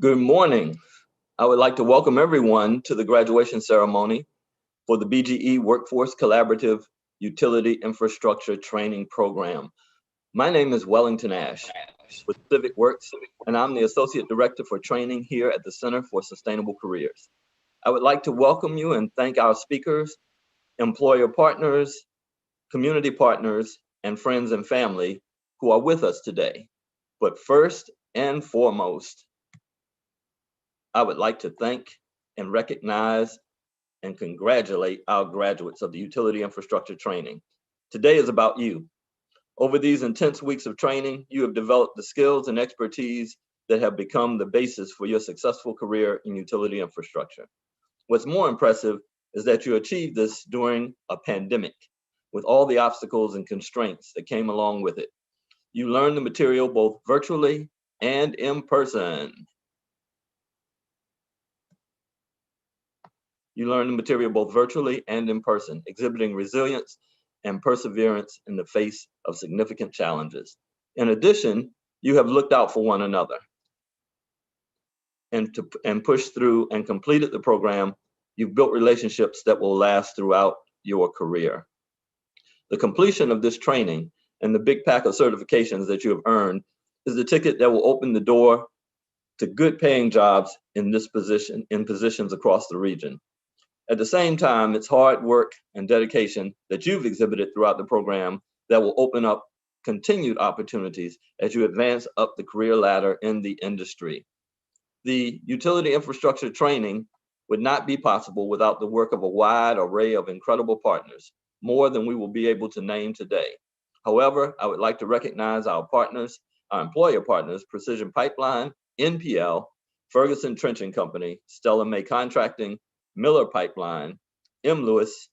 Good morning. I would like to welcome everyone to the graduation ceremony for the BGE Workforce Collaborative Utility Infrastructure Training Program. My name is Wellington Ash with Civic Works, and I'm the Associate Director for Training here at the Center for Sustainable Careers. I would like to welcome you and thank our speakers, employer partners, community partners, and friends and family who are with us today. But first and foremost, I would like to thank and recognize and congratulate our graduates of the Utility Infrastructure Training. Today is about you. Over these intense weeks of training, you have developed the skills and expertise that have become the basis for your successful career in utility infrastructure. What's more impressive is that you achieved this during a pandemic with all the obstacles and constraints that came along with it. You learned the material both virtually and in person. You learn the material both virtually and in person, exhibiting resilience and perseverance in the face of significant challenges. In addition, you have looked out for one another and pushed through and completed the program. You've built relationships that will last throughout your career. The completion of this training and the big pack of certifications that you have earned is the ticket that will open the door to good paying jobs in positions across the region. At the same time, it's hard work and dedication that you've exhibited throughout the program that will open up continued opportunities as you advance up the career ladder in the industry. The utility infrastructure training would not be possible without the work of a wide array of incredible partners, more than we will be able to name today. However, I would like to recognize our partners, our employer partners, Precision Pipeline, NPL, Ferguson Trenching Company, Stella May Contracting, Miller Pipeline, M. Lewis,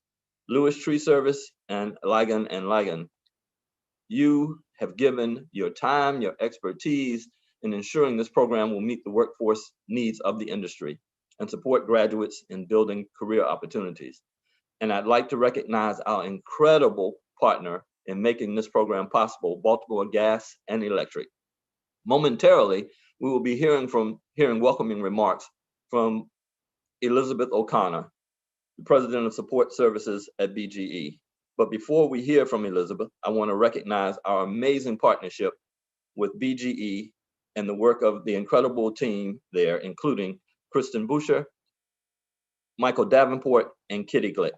Lewis Tree Service, and Ligon. You have given your time, your expertise in ensuring this program will meet the workforce needs of the industry and support graduates in building career opportunities. And I'd like to recognize our incredible partner in making this program possible, Baltimore Gas and Electric. Momentarily, we will be hearing welcoming remarks from Elizabeth O'Connor, the President of Support Services at BGE. But before we hear from Elizabeth, I want to recognize our amazing partnership with BGE and the work of the incredible team there, including Kristen Boucher, Michael Davenport, and Kitty Glick.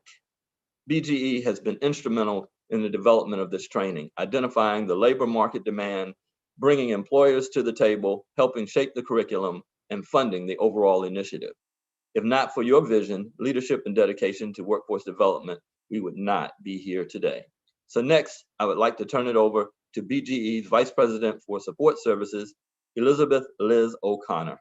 BGE has been instrumental in the development of this training, identifying the labor market demand, bringing employers to the table, helping shape the curriculum, and funding the overall initiative. If not for your vision, leadership, and dedication to workforce development, we would not be here today. So next, I would like to turn it over to BGE's Vice President for Support Services, Elizabeth Liz O'Connor.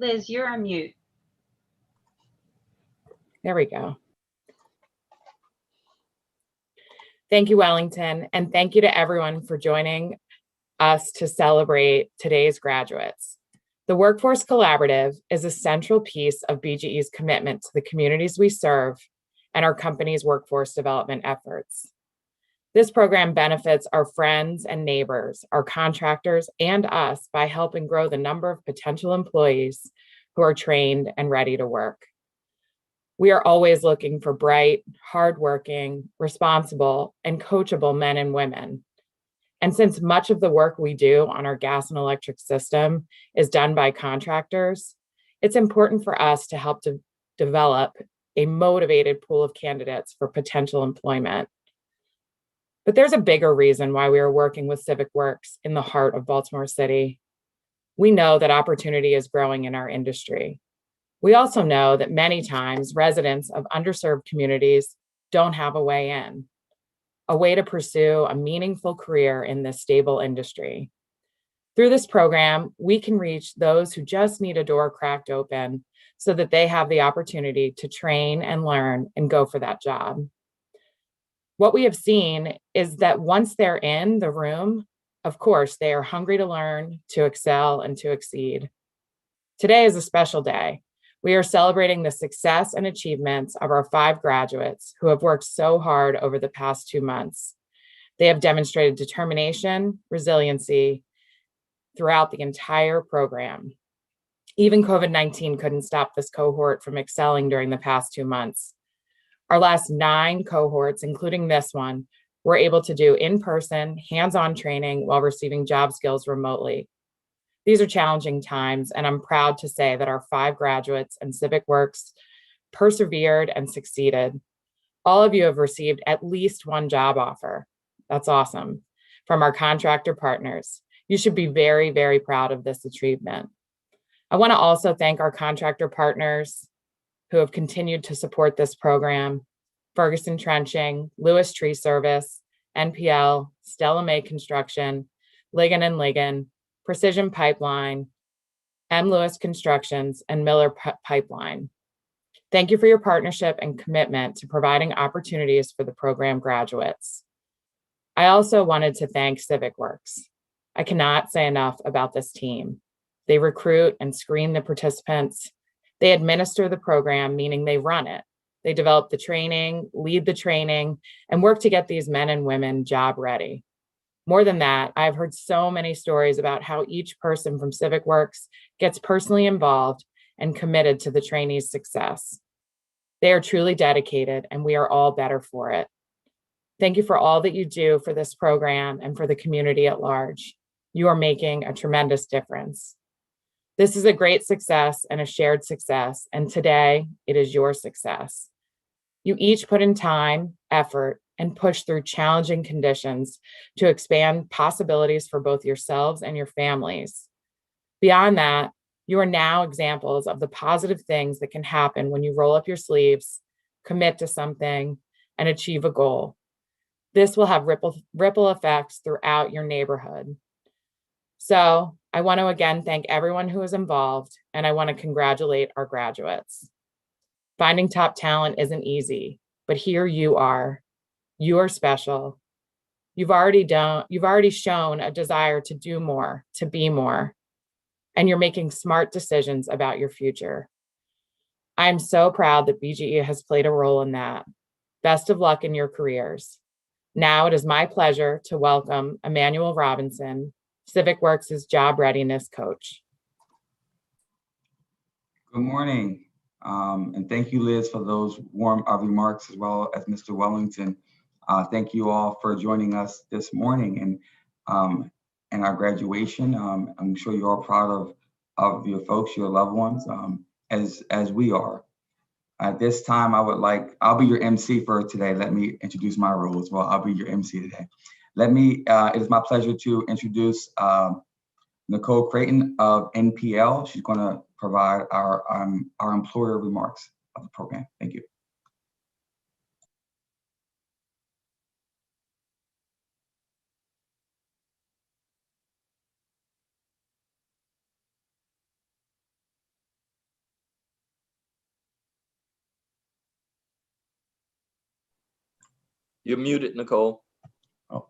Liz, you're on mute. There we go. Thank you, Wellington, and thank you to everyone for joining us to celebrate today's graduates. The Workforce Collaborative is a central piece of BGE's commitment to the communities we serve and our company's workforce development efforts. This program benefits our friends and neighbors, our contractors, and us by helping grow the number of potential employees who are trained and ready to work. We are always looking for bright, hardworking, responsible, and coachable men and women. And since much of the work we do on our gas and electric system is done by contractors, it's important for us to help to develop a motivated pool of candidates for potential employment. But there's a bigger reason why we are working with Civic Works in the heart of Baltimore City. We know that opportunity is growing in our industry. We also know that many times residents of underserved communities don't have a way in, a way to pursue a meaningful career in this stable industry. Through this program, we can reach those who just need a door cracked open so that they have the opportunity to train and learn and go for that job. What we have seen is that once they're in the room, of course, they are hungry to learn, to excel, and to exceed. Today is a special day. We are celebrating the success and achievements of our 5 graduates who have worked so hard over the past 2 months. They have demonstrated determination, resiliency throughout the entire program. Even COVID-19 couldn't stop this cohort from excelling during the past 2 months. Our last 9 cohorts, including this one, were able to do in-person, hands-on training while receiving job skills remotely. These are challenging times, and I'm proud to say that our 5 graduates and Civic Works persevered and succeeded. All of you have received at least 1 job offer. That's awesome. From our contractor partners. You should be very, very proud of this achievement. I want to also thank our contractor partners who have continued to support this program: Ferguson Trenching, Lewis Tree Service, NPL, Stella May Construction, Ligon and Ligon, Precision Pipeline, M. Lewis Constructions, and Miller Pipeline. Thank you for your partnership and commitment to providing opportunities for the program graduates. I also wanted to thank Civic Works. I cannot say enough about this team. They recruit and screen the participants. They administer the program, meaning they run it. They develop the training, lead the training, and work to get these men and women job ready. More than that, I've heard so many stories about how each person from Civic Works gets personally involved and committed to the trainees' success. They are truly dedicated, and we are all better for it. Thank you for all that you do for this program and for the community at large. You are making a tremendous difference. This is a great success and a shared success, and today it is your success. You each put in time, effort, and push through challenging conditions to expand possibilities for both yourselves and your families. Beyond that, you are now examples of the positive things that can happen when you roll up your sleeves, commit to something, and achieve a goal. This will have ripple effects throughout your neighborhood. So I want to again thank everyone who is involved, and I want to congratulate our graduates. Finding top talent isn't easy, but here you are. You are special. You've already shown a desire to do more, to be more, and you're making smart decisions about your future. I'm so proud that BGE has played a role in that. Best of luck in your careers. Now it is my pleasure to welcome Emmanuel Robinson, Civic Works' job readiness coach. Good morning, and thank you, Liz, for those warm remarks, as well as Mr. Wellington. Thank you all for joining us this morning and our graduation. I'm sure you're all proud of your folks, your loved ones, as we are. At this time, I'll be your MC for today. Let me introduce my role as well. I'll be your MC today. It is my pleasure to introduce Nicole Creighton of NPL. She's going to provide our employer remarks of the program. Thank you. You're muted, Nicole. Oh.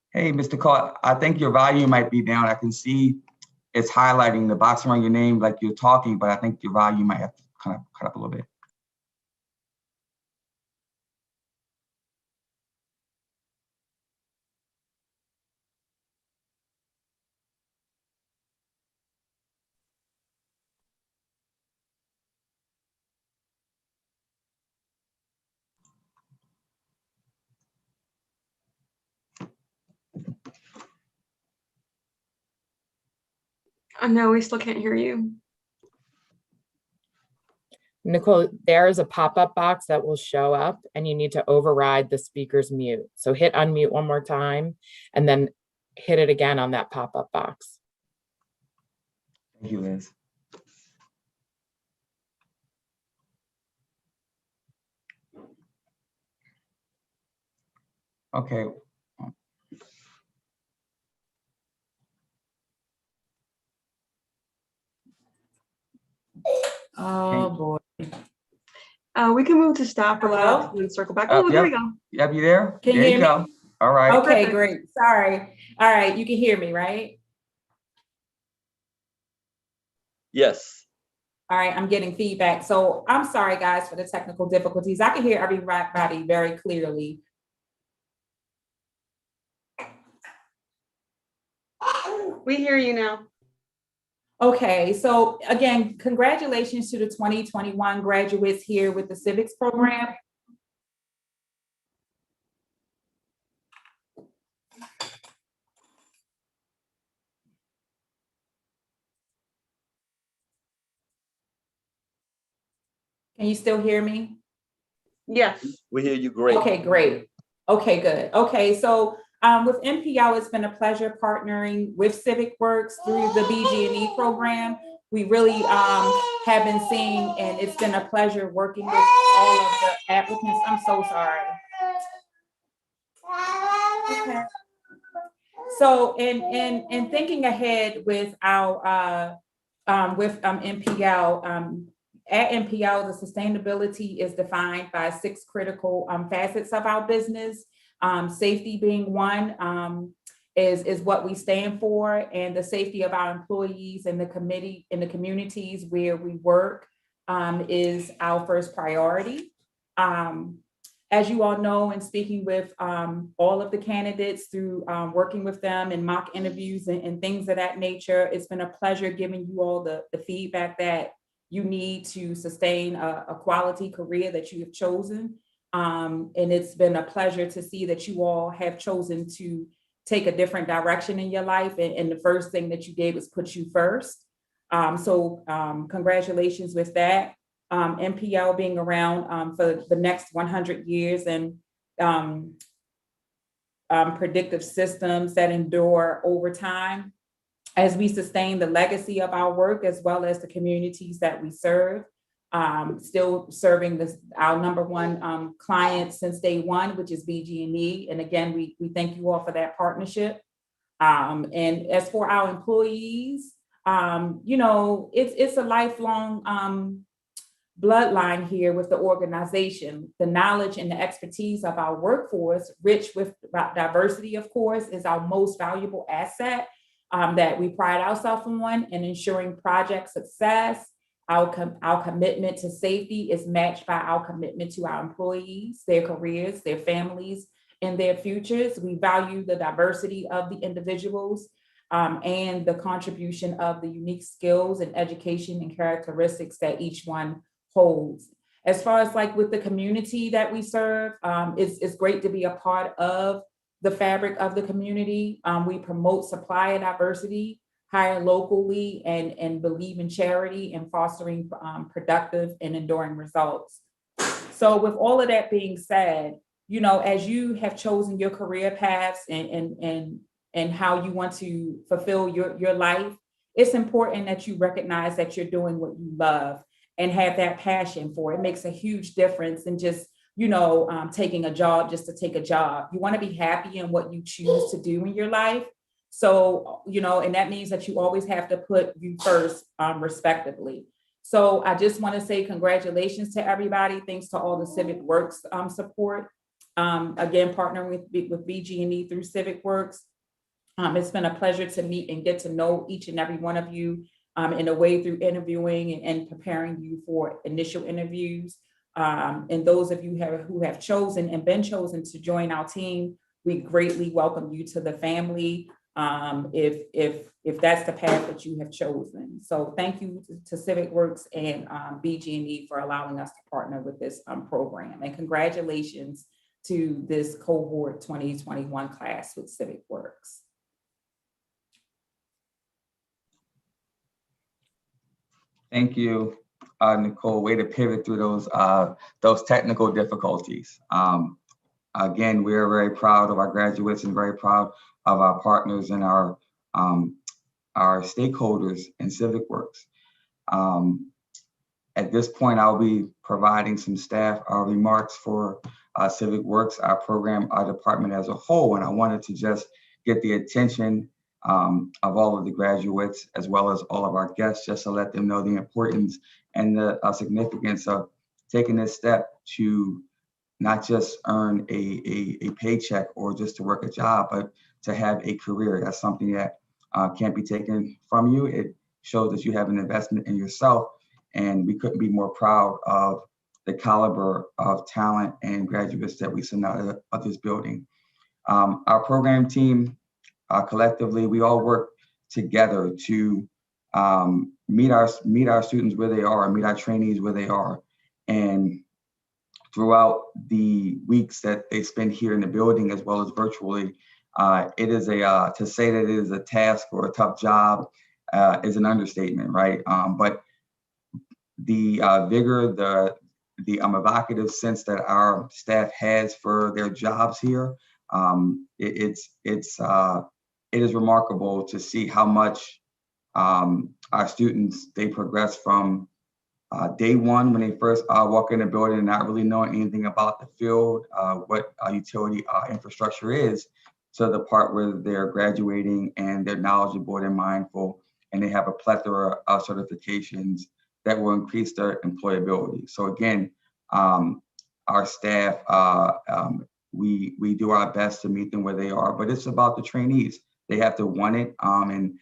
Hey, Mr. Cole, I think your volume might be down. I can see it's highlighting the box around your name like you're talking, but I think your volume might have to kind of cut up a little bit. No, we still can't hear you. Nicole, there is a pop-up box that will show up and you need to override the speaker's mute. So hit unmute one more time and then hit it again on that pop-up box. Thank you, Liz. Okay. Oh boy. We can move to staff remarks Hello? and then circle back. Oh, there we go. Yep, you there? Can you There hear you go. me? All right. Okay, Perfect. great. Sorry. All right, you can hear me, right? Yes. All right, I'm getting feedback. So I'm sorry, guys, for the technical difficulties. I can hear everybody very clearly. We hear you now. Okay, so again, congratulations to the 2021 graduates here with the Civics program. Can you still hear me? Yes. We hear you great. Okay, great. Okay, good. Okay, so with MPO, it's been a pleasure partnering with Civic Works through the BGE program. We really have been seeing, and it's been a pleasure working with all of the applicants. I'm so sorry. Okay. So in thinking ahead with our MPO, at MPO, the sustainability is defined by 6 critical facets of our business. Safety being one, is what we stand for, and the safety of our employees and the communities where we work is our first priority. As you all know, in speaking with all of the candidates through working with them in mock interviews and things of that nature, it's been a pleasure giving you all the feedback that you need to sustain a quality career that you have chosen. And it's been a pleasure to see that you all have chosen to take a different direction in your life. And the first thing that you did was put you first. So congratulations with that. MPL being around for the next 100 years, and predictive systems that endure over time as we sustain the legacy of our work as well as the communities that we serve. Still serving our #1 client since day one, which is BGE. And again, we thank you all for that partnership. And as for our employees, it's a lifelong bloodline here with the organization. The knowledge and the expertise of our workforce, rich with diversity, of course, is our most valuable asset that we pride ourselves on, and ensuring project success. Our commitment to safety is matched by our commitment to our employees, their careers, their families, and their futures. We value the diversity of the individuals and the contribution of the unique skills and education and characteristics that each one holds. As far as like with the community that we serve, it's great to be a part of the fabric of the community. We promote supplier diversity, hire locally, and believe in charity and fostering productive and enduring results. So with all of that being said, as you have chosen your career paths and how you want to fulfill your life, it's important that you recognize that you're doing what you love and have that passion for it. It makes a huge difference in just, taking a job just to take a job. You want to be happy in what you choose to do in your life. So, and that means that you always have to put you first, respectively. So I just want to say congratulations to everybody. Thanks to all the Civic Works support. Again, partnering with BGE through Civic Works. It's been a pleasure to meet and get to know each and every one of you in a way through interviewing and preparing you for initial interviews. And those of you who have chosen and been chosen to join our team, we greatly welcome you to the family if that's the path that you have chosen. So thank you to Civic Works and BGE for allowing us to partner with this program. And congratulations to this cohort 2021 class with Civic Works. Thank you, Nicole. Way to pivot through those technical difficulties. Again, we are very proud of our graduates and very proud of our partners and our stakeholders in Civic Works. At this point, I'll be providing some staff remarks for Civic Works, our program, our department as a whole. And I wanted to just get the attention of all of the graduates, as well as all of our guests, just to let them know the importance and the significance of taking this step to not just earn a paycheck or just to work a job, but to have a career. That's something that can't be taken from you. It shows that you have an investment in yourself, and we couldn't be more proud of the caliber of talent and graduates that we send out of this building. Our program team, collectively, we all work together to meet our students where they are, meet our trainees where they are. And throughout the weeks that they spend here in the building as well as virtually, it is to say that it is a task or a tough job is an understatement, right? But the vigor, the evocative sense that our staff has for their jobs here, it is remarkable to see how much our students, they progress from day one when they first walk in the building and not really knowing anything about the field, what utility infrastructure is, to the part where they're graduating and they're knowledgeable and mindful, and they have a plethora of certifications that will increase their employability. So again, our staff, we do our best to meet them where they are, but it's about the trainees. They have to want it, and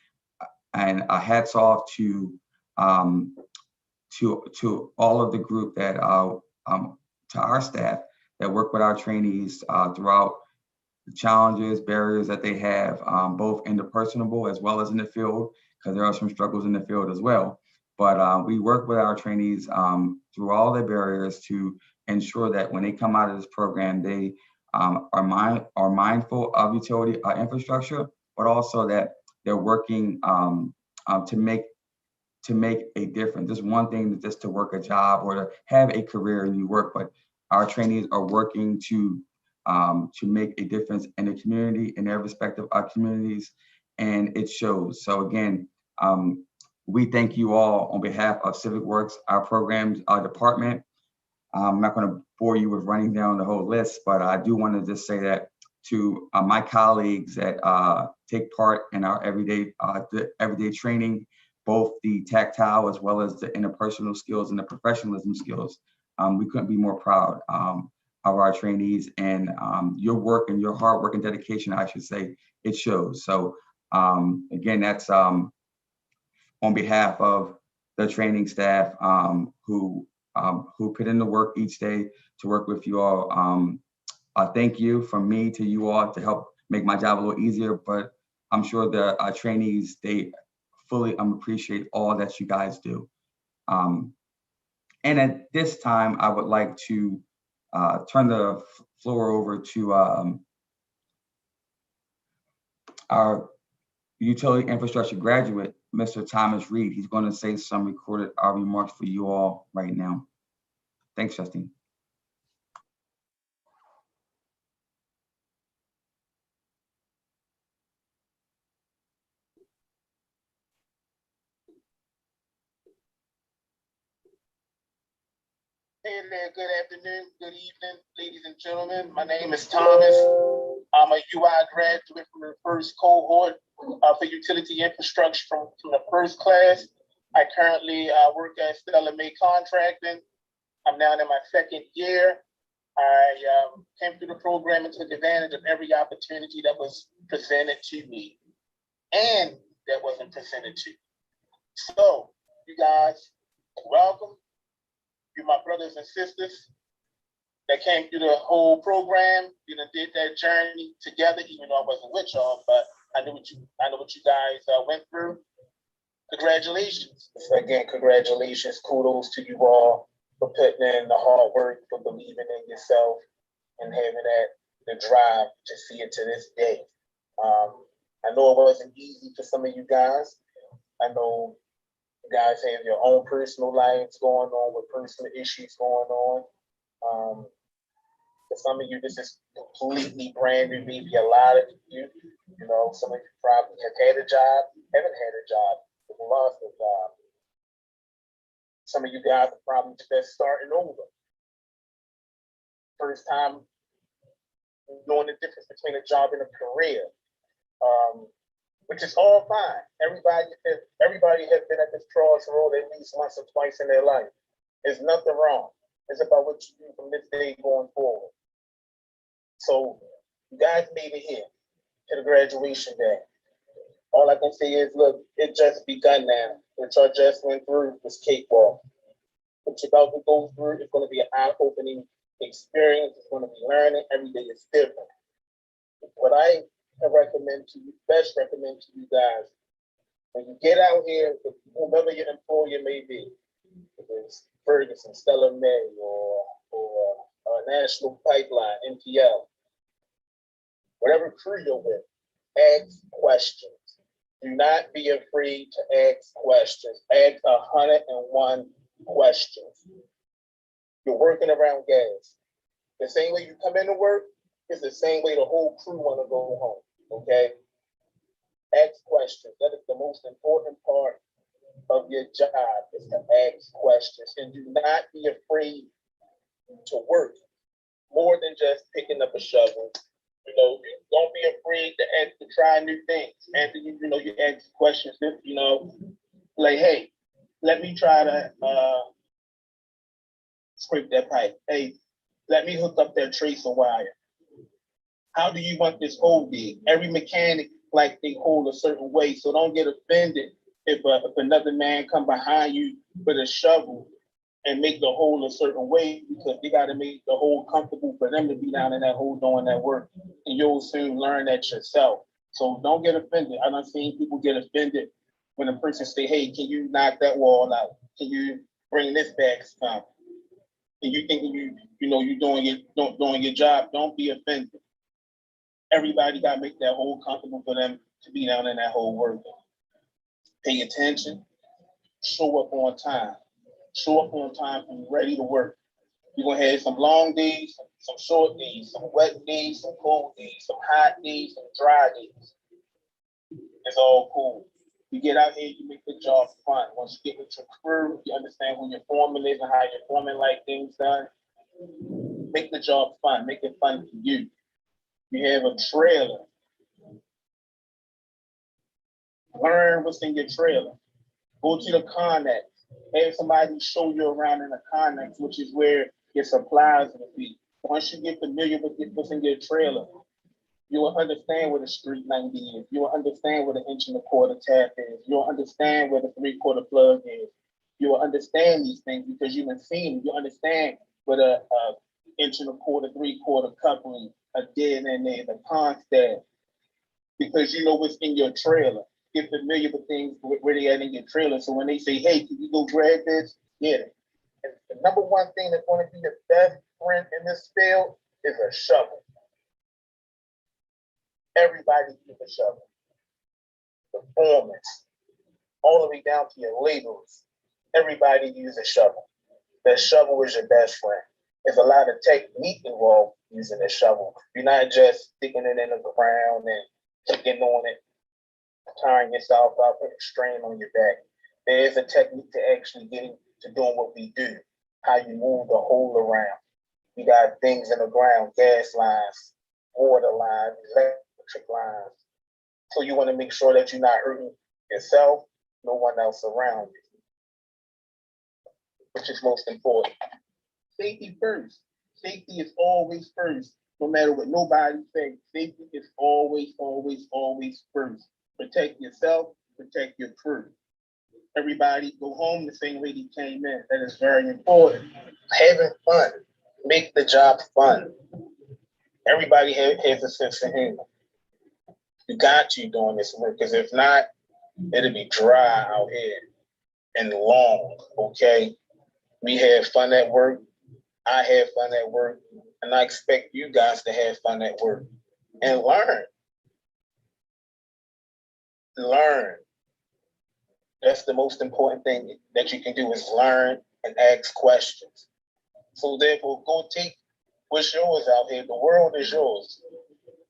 hats off to all of the group that to our staff that work with our trainees throughout the challenges, barriers that they have, both interpersonal as well as in the field, because there are some struggles in the field as well. But we work with our trainees through all the barriers to ensure that when they come out of this program, they are mindful of utility infrastructure, but also that they're working to make a difference. Just one thing just to work a job or to have a career and you work, but our trainees are working to make a difference in the community, in their respective communities, and it shows. So again, we thank you all on behalf of Civic Works, our programs, our department. I'm not going to bore you with running down the whole list, but I do want to just say that to my colleagues that take part in our everyday training, both the tactile as well as the interpersonal skills and the professionalism skills. We couldn't be more proud of our trainees, and your work and your hard work and dedication, I should say, it shows. So again, that's on behalf of the training staff who put in the work each day to work with you all. Thank you from me to you all to help make my job a little easier, but I'm sure the trainees, they fully appreciate all that you guys do. And at this time, I would like to turn the floor over to our utility infrastructure graduate, Mr. Thomas Reed. He's going to say some recorded remarks for you all right now. Thanks, Justine. Hey there, good afternoon, good evening, ladies and gentlemen. My name is Thomas. I'm a UI graduate from the first cohort for utility infrastructure from the first class. I currently work at Stella May Contracting. I'm now in my second year. I came through the program and took advantage of every opportunity that was presented to me and that wasn't presented to me. So, you guys, welcome. You, my brothers and sisters that came through the whole program, you know, did that journey together, even though I wasn't with y'all, but I know what you guys went through. Congratulations. So again, congratulations, kudos to you all for putting in the hard work, for believing in yourself and having the drive to see it to this day. I know it wasn't easy for some of you guys. I know you guys have your own personal lives going on with personal issues going on. For some of you, this is completely brand new. Maybe a lot of you, you know, some of you probably have had a job, haven't had a job, have lost a job. Some of you guys are probably just starting over. First time knowing the difference between a job and a career. Which is all fine. Everybody has been at this crossroad at least once or twice in their life. There's nothing wrong. It's about what you do from this day going forward. So you guys made it here to the graduation day. All I can say is, look, it just begun now. What y'all just went through was cakewalk. What you're about to go through is going to be an eye-opening experience. It's going to be learning. Every day is different. What I recommend to you, best recommend to you guys, when you get out here, whoever your employer may be, if it's Ferguson, Stella May, or National Pipeline, NPL, whatever crew you're with, ask questions. Do not be afraid to ask questions. Ask 101 questions. You're working around gas. The same way you come into work is the same way the whole crew want to go home. Okay? Ask questions. That is the most important part of your job, is to ask questions. And do not be afraid to work more than just picking up a shovel. You know, don't be afraid to try new things. After you ask questions, like, hey, let me try to scrape that pipe. Hey, let me hook up that tracer wire. How do you want this hole big? Every mechanic like they hold a certain way, so don't get offended if another man come behind you with a shovel and make the hole a certain way, because they got to make the hole comfortable for them to be down in that hole doing that work. And you'll soon learn that yourself. So don't get offended. I've seen people get offended when a person say, hey, can you knock that wall out? Can you bring this back some? And you thinking you're doing your job, don't be offended. Everybody got to make that hole comfortable for them to be down in that hole working. Pay attention, show up on time. Show up on time and ready to work. You're gonna have some long days, some short days, some wet days, some cold days, some hot days, some dry days. It's all cool. You get out here, you make the job fun. Once you get with your crew, you understand who your foreman is and how your foreman like things done. Make the job fun. Make it fun for you. You have a trailer. Learn what's in your trailer. Go to the Connex. Have somebody show you around in the Connex, which is where your supplies will be. Once you get familiar with what's in your trailer, you will understand where the street 90 is. You will understand where the 1.25 tap is. You will understand where the 3/4 plug is. You will understand these things because you've been seeing them. You understand where the 1.25, 3/4 coupling, a dead in there, the constant, because you know what's in your trailer. Get familiar with things where they at in your trailer. So when they say, hey, can you go grab this? Get it. And the number one thing that's going to be the best friend in this field is a shovel. Everybody uses a shovel. The foremen, all the way down to your laborers, everybody uses a shovel. The shovel is your best friend. There's a lot of technique involved using a shovel. You're not just sticking it in the ground and kicking on it, tiring yourself up, putting strain on your back. There is a technique to actually getting to doing what we do, how you move the hole around. We got things in the ground, gas lines, water lines, electric lines. So you want to make sure that you're not hurting yourself, no one else around you, which is most important. Safety first. Safety is always first. No matter what nobody says, safety is always, always, always first. Protect yourself, protect your crew. Everybody go home the same way they came in. That is very important. Having fun. Make the job fun. Everybody has a sense of humor. You got to doing this work, because if not, it'll be dry out here and long, okay? We have fun at work. I have fun at work. And I expect you guys to have fun at work and learn. Learn. That's the most important thing that you can do, is learn and ask questions. So therefore, go take what's yours out here. The world is yours.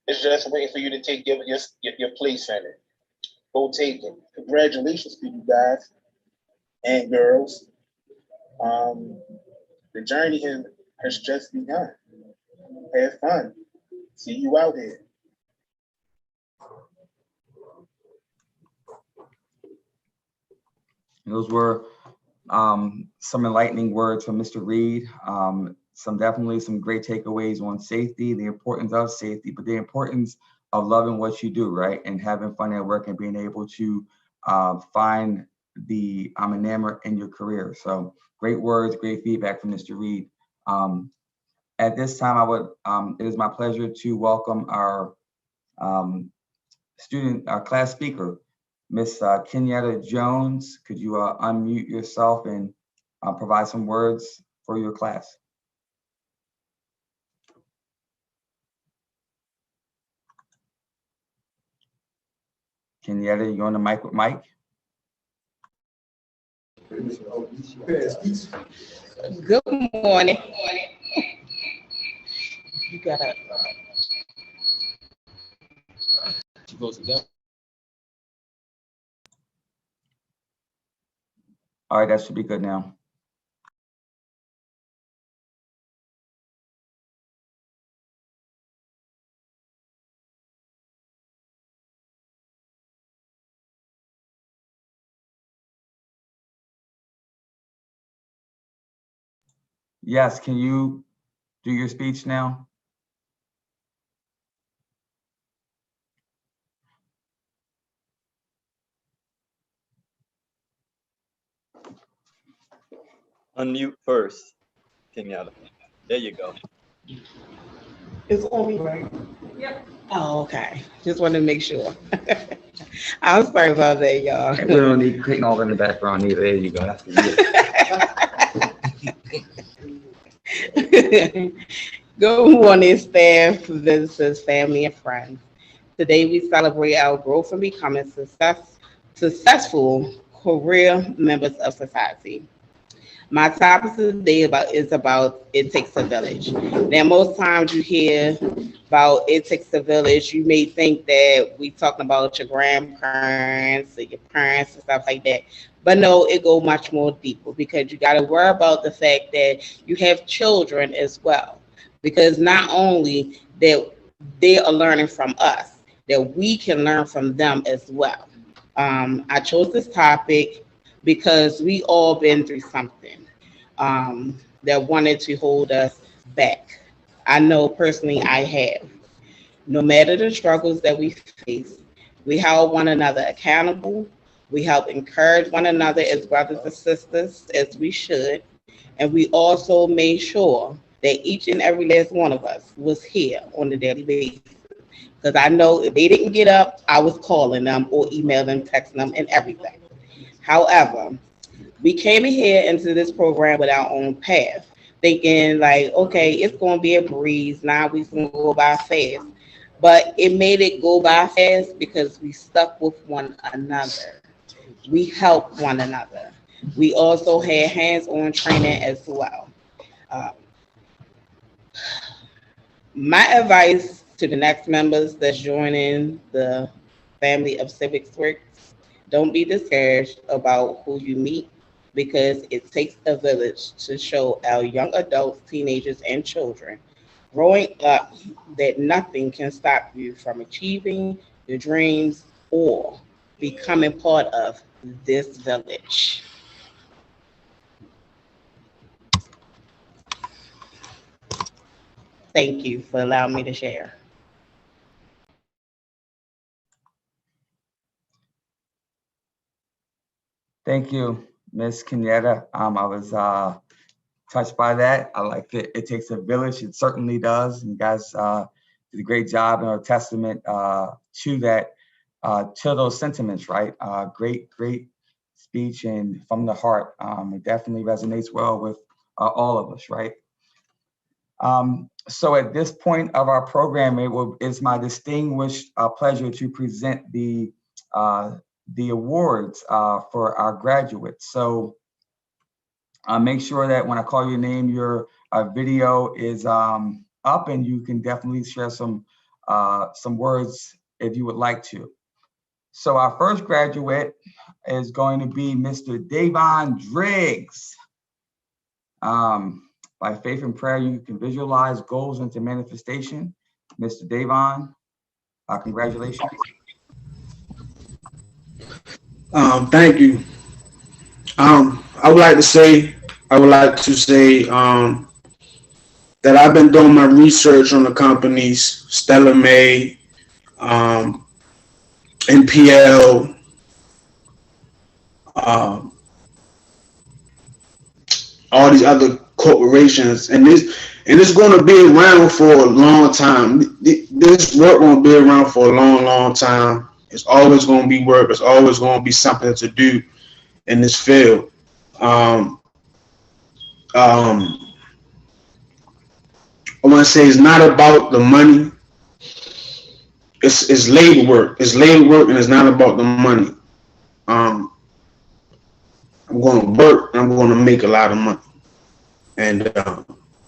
It's just waiting for you to take your place in it. Go take it. Congratulations to you guys and girls. The journey has just begun. Have fun. See you out here. Those were some enlightening words from Mr. Reed. Definitely some great takeaways on safety, the importance of safety, but the importance of loving what you do, right? And having fun at work and being able to find the enamor in your career. So great words, great feedback from Mr. Reed. At this time, it is my pleasure to welcome our class speaker, Miss Kenyatta Jones. Could you unmute yourself and provide some words for your class? Kenyatta, you on the mic with Mike? Good morning. You gotta. All right, that should be good now. Yes, can you do your speech now? Unmute first, Kenyatta. There you go. It's on me, right? Yep. Oh, okay. Just wanted to make sure. I'm sorry about that, y'all. We don't need clicking all in the background either. There you go. That's Good morning, staff, visitors, family, and friends. Today we celebrate our growth and becoming successful career members of society. My topic today is about it takes a village. Now, most times you hear about it takes a village, you may think that we talking about your grandparents or your parents and stuff like that. But no, it go much more deeper because you got to worry about the fact that you have children as well. Because not only that they are learning from us, that we can learn from them as well. I chose this topic because we all been through something that wanted to hold us back. I know personally I have. No matter the struggles that we face, we held one another accountable. We help encourage one another as brothers and sisters as we should. And we also made sure that each and every last one of us was here on a daily basis. Because I know if they didn't get up, I was calling them or emailing them, texting them, and everything. However, we came in here into this program with our own path, thinking like, okay, it's going to be a breeze. Now we're going to go by fast. But it made it go by fast because we stuck with one another. We helped one another. We also had hands-on training as well. My advice to the next members that's joining the family of Civic Works, don't be discouraged about who you meet because it takes a village to show our young adults, teenagers, and children growing up that nothing can stop you from achieving your dreams or becoming part of this village. Thank you for allowing me to share. Thank you, Ms. Kenyatta. I was touched by that. I like that it takes a village. It certainly does. And you guys did a great job and are a testament to that, to those sentiments, right? Great speech and from the heart. It definitely resonates well with all of us, right? So at this point of our program, it's my distinguished pleasure to present the awards for our graduates. So make sure that when I call your name, your video is up and you can definitely share some words if you would like to. So our first graduate is going to be Mr. Devon Jones. By faith and prayer, you can visualize goals into manifestation. Mr. Devon, congratulations. Thank you. I would like to say, that I've been doing my research on the companies, Stella May, um, NPL, all these other corporations, and it's going to be around for a long time. This work going to be around for a long, long time. It's always going to be work. It's always going to be something to do in this field. Um, um, I want to say it's not about the money. It's labor work. It's labor work, and it's not about the money. Um, I'm going to work, and I'm going to make a lot of money. And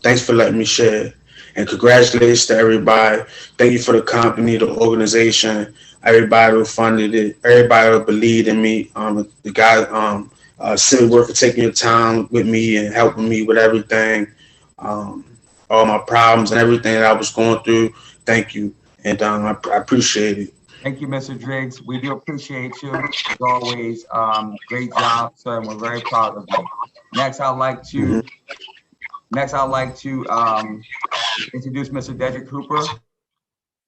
thanks for letting me share. And congratulations to everybody. Thank you for the company, the organization, everybody who funded it, everybody who believed in me. The guy, Civic, for taking your time with me and helping me with everything, all my problems and everything that I was going through. Thank you, and I appreciate it. Thank you, Mr. Driggs. We do appreciate you as always. Great job, sir, and we're very proud of you. Next, I'd like to introduce Mr. Dedrick Cooper.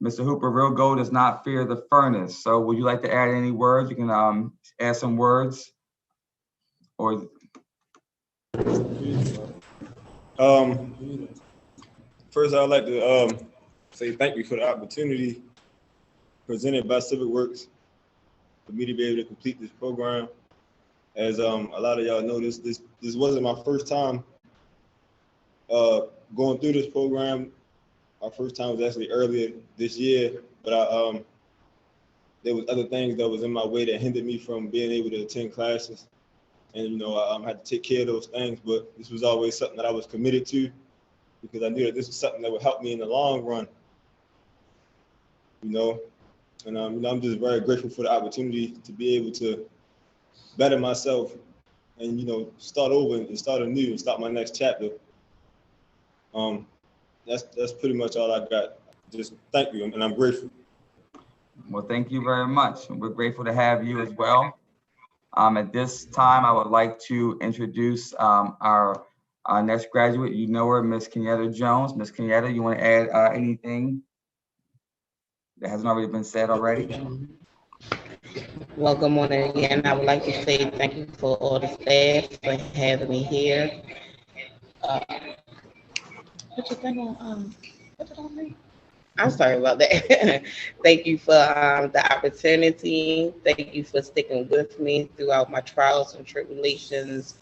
Mr. Hooper, real gold does not fear the furnace. So would you like to add any words? You can add some words. Or first, I'd like to say thank you for the opportunity presented by Civic Works for me to be able to complete this program. As a lot of y'all know, this wasn't my first time going through this program. My first time was actually earlier this year, but there was other things that was in my way that hindered me from being able to attend classes. And, I had to take care of those things, but this was always something that I was committed to because I knew that this was something that would help me in the long run, And, I'm just very grateful for the opportunity to be able to better myself and, start over and start anew and start my next chapter. That's pretty much all I got. Just thank you, and I'm grateful. well, thank you very much. We're grateful to have you as well. At this time, I would like to introduce our next graduate. You know her, Ms. Kenyatta Jones. Ms. Kenyatta, you want to add anything that hasn't already been said already? Well, good morning again. I would like to say thank you for all the staff for having me here. Put your thing on, put it on me. I'm sorry about that. Thank you for the opportunity. Thank you for sticking with me throughout my trials and tribulations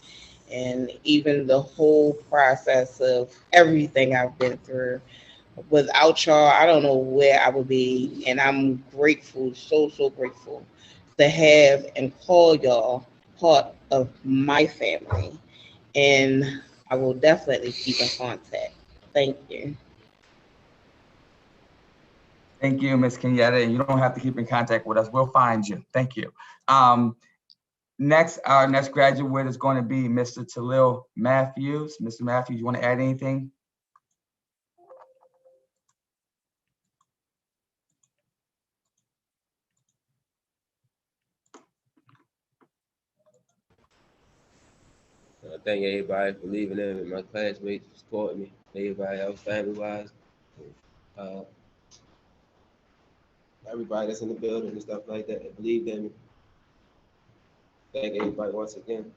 and even the whole process of everything I've been through. Without y'all, I don't know where I would be. And I'm grateful, so grateful to have and call y'all part of my family. And I will definitely keep in contact. Thank you. Thank you, Ms. Kenyatta. And you don't have to keep in contact with us. We'll find you. Thank you. Next, our next graduate is going to be Mr. Talil Matthews. Mr. Matthews, you want to add anything? I thank everybody for believing in me, my classmates for supporting me, everybody else, family-wise, everybody that's in the building and stuff like that believed in me. Thank everybody once again.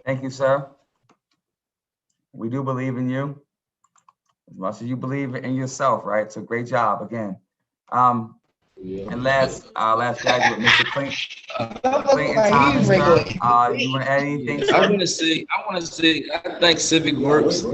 Thank you, sir. We do believe in you as much as you believe in yourself, right? So great job again. And last graduate, Mr. Clinton Thomas, sir. You want to add anything, sir? I want to say, I thank Civic Works.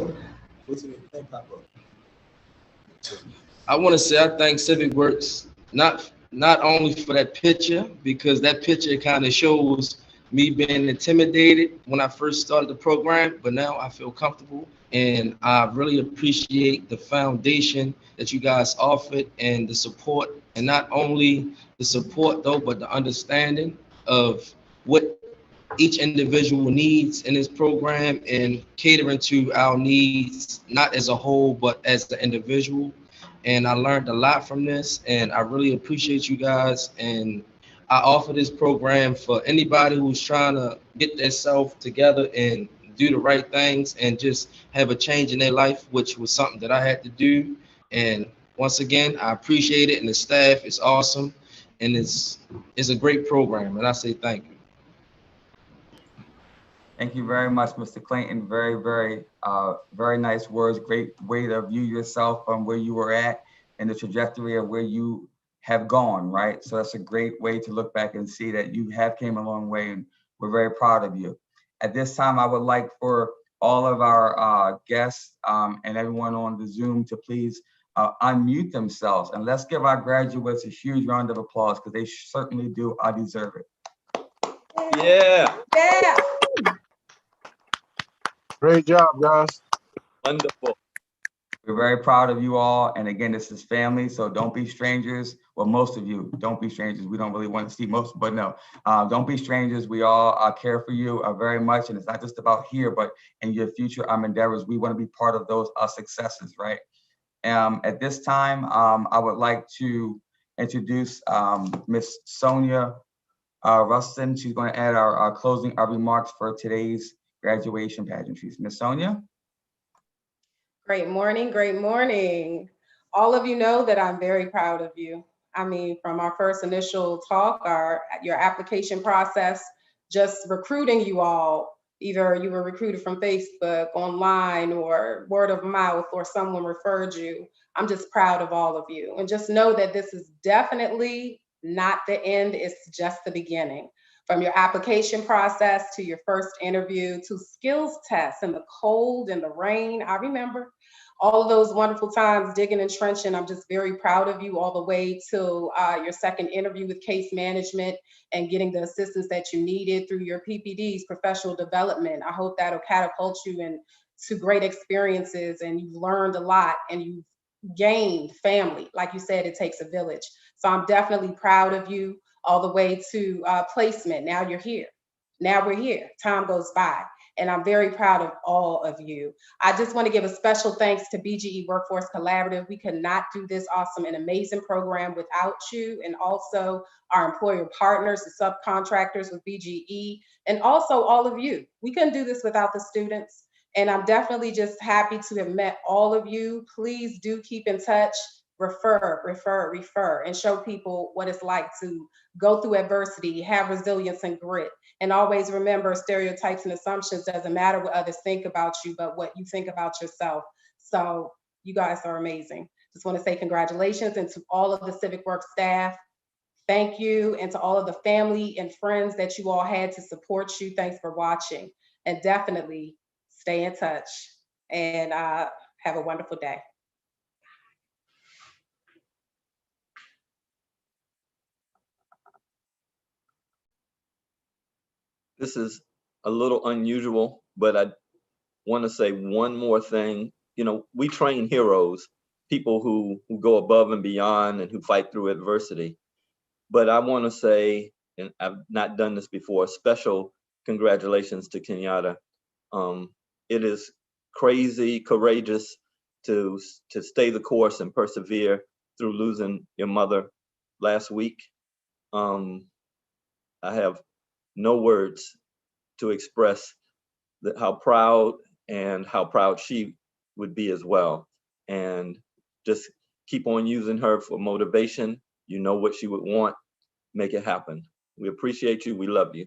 I want to say I thank Civic Works, not only for that picture, because that picture kind of shows me being intimidated when I first started the program, but now I feel comfortable, and I really appreciate the foundation that you guys offered and the support, and not only the support though, but the understanding of what each individual needs in this program and catering to our needs, not as a whole, but as the individual. And I learned a lot from this, and I really appreciate you guys. And I offer this program for anybody who's trying to get themselves together and do the right things and just have a change in their life, which was something that I had to do. And once again, I appreciate it, and the staff is awesome, and it's a great program, and I say thank you. Thank you very much, Mr. Clayton. Very nice words. Great way to view yourself from where you were at and the trajectory of where you have gone, right? So that's a great way to look back and see that you have came a long way, and we're very proud of you. At this time, I would like for all of our guests and everyone on the Zoom to please unmute themselves, and let's give our graduates a huge round of applause, because they certainly do deserve it. Yeah. Yeah. Great job, guys. Wonderful. We're very proud of you all. And again, this is family, so don't be strangers. Well, most of you, don't be strangers. We don't really want to see most, but no, don't be strangers. We all care for you very much. And it's not just about here, but in your future endeavors. We want to be part of those successes, right? At this time, I would like to introduce Miss Sonia Rustin. She's going to add our closing remarks for today's graduation pageantries. Miss Sonia? Great morning, great morning. All of you know that I'm very proud of you. I mean, from our first initial talk, your application process, just recruiting you all, either you were recruited from Facebook, online, or word of mouth, or someone referred you. I'm just proud of all of you. And just know that this is definitely not the end, it's just the beginning. From your application process to your first interview to skills tests in the cold and the rain. I remember all of those wonderful times digging and trenching. I'm just very proud of you all the way to your second interview with case management and getting the assistance that you needed through your PPDs, professional development. I hope that'll catapult you into great experiences, and you've learned a lot and you've gained family. Like you said, it takes a village. So I'm definitely proud of you all the way to placement. Now you're here. Now we're here. Time goes by. And I'm very proud of all of you. I just want to give a special thanks to BGE Workforce Collaborative. We could not do this awesome and amazing program without you, and also our employer partners, the subcontractors with BGE, and also all of you. We couldn't do this without the students. And I'm definitely just happy to have met all of you. Please do keep in touch. Refer, and show people what it's like to go through adversity, have resilience and grit. And always remember, stereotypes and assumptions doesn't matter what others think about you, but what you think about yourself. So you guys are amazing. Just want to say congratulations, and to all of the Civic Work staff, thank you. And to all of the family and friends that you all had to support you, thanks for watching. And definitely stay in touch, and have a wonderful day. This is a little unusual, but I want to say one more thing. You know, we train heroes, people who go above and beyond and who fight through adversity. But I want to say, and I've not done this before, special congratulations to Kenyatta. It is crazy, courageous to stay the course and persevere through losing your mother last week. I have no words to express how proud she would be as well. And just keep on using her for motivation. You know what she would want, make it happen. We appreciate you, we love you.